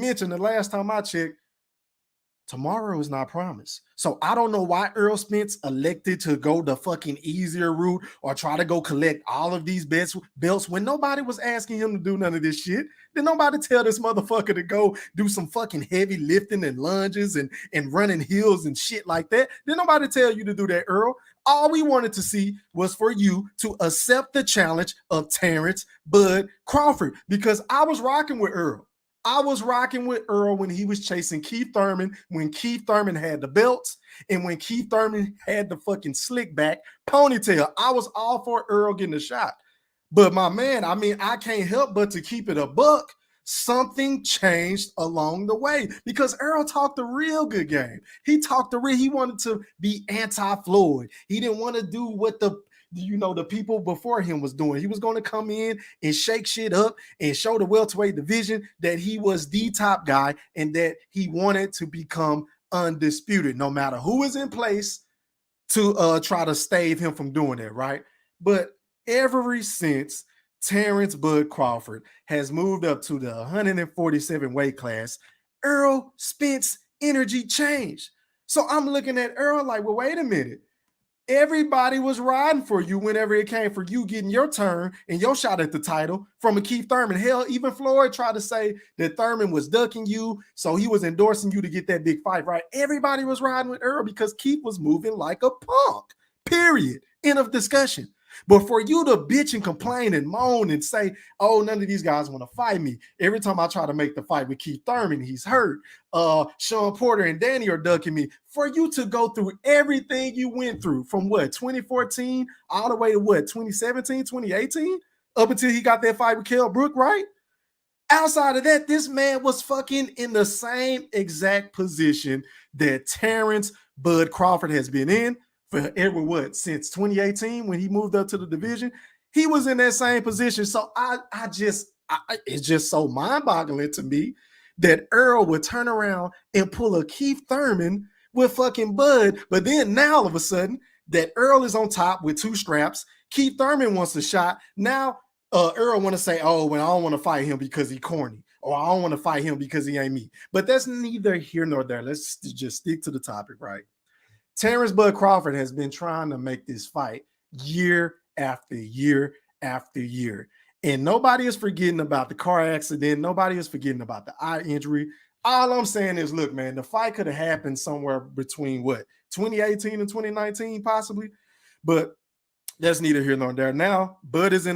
mentioned the last time I checked, tomorrow is not promised. So I don't know why Errol Spence elected to go the fucking easier route or try to go collect all of these belts when nobody was asking him to do none of this shit. Did nobody tell this motherfucker to go do some fucking heavy lifting and lunges and running hills and shit like that? Did nobody tell you to do that, Earl? All we wanted to see was for you to accept the challenge of Terence Bud Crawford, because I was rocking with Earl. I was rocking with Earl when he was chasing Keith Thurman, when Keith Thurman had the belts, and when Keith Thurman had the fucking slick back ponytail. I was all for Earl getting a shot. But my man, I mean, I can't help but to keep it a buck. Something changed along the way because Earl talked a real good game. He wanted to be anti-Floyd. He didn't want to do what the people before him was doing. He was going to come in and shake shit up and show the welterweight division that he was the top guy and that he wanted to become undisputed, no matter who is in place to try to stave him from doing that, right? But ever since Terence Bud Crawford has moved up to the 147 weight class, Errol Spence energy changed. So I'm looking at Earl like, well, wait a minute. Everybody was riding for you whenever it came for you getting your turn and your shot at the title from a Keith Thurman. Hell, even Floyd tried to say that Thurman was ducking you, so he was endorsing you to get that big fight, right? Everybody was riding with Earl because Keith was moving like a punk, period. End of discussion. But for you to bitch and complain and moan and say, oh, none of these guys want to fight me. Every time I try to make the fight with Keith Thurman, he's hurt. Sean Porter and Danny are ducking me. For you to go through everything you went through from 2014 all the way to 2017, 2018, up until he got that fight with Kell Brook, right? Outside of that, this man was fucking in the same exact position that Terence Bud Crawford has been in for since 2018 when he moved up to the division. He was in that same position. So it's just so mind-boggling to me that Earl would turn around and pull a Keith Thurman with fucking Bud. But then now all of a sudden that Earl is on top with 2 straps. Keith Thurman wants a shot. Now Earl want to say, oh, well, I don't want to fight him because he's corny, or I don't want to fight him because he ain't me. But that's neither here nor there. Let's just stick to the topic, right? Terence Bud Crawford has been trying to make this fight year after year after year. And nobody is forgetting about the car accident. Nobody is forgetting about the eye injury. All I'm saying is, look, man, the fight could have happened somewhere between 2018 and 2019, possibly. But that's neither here nor there. Now, Bud is in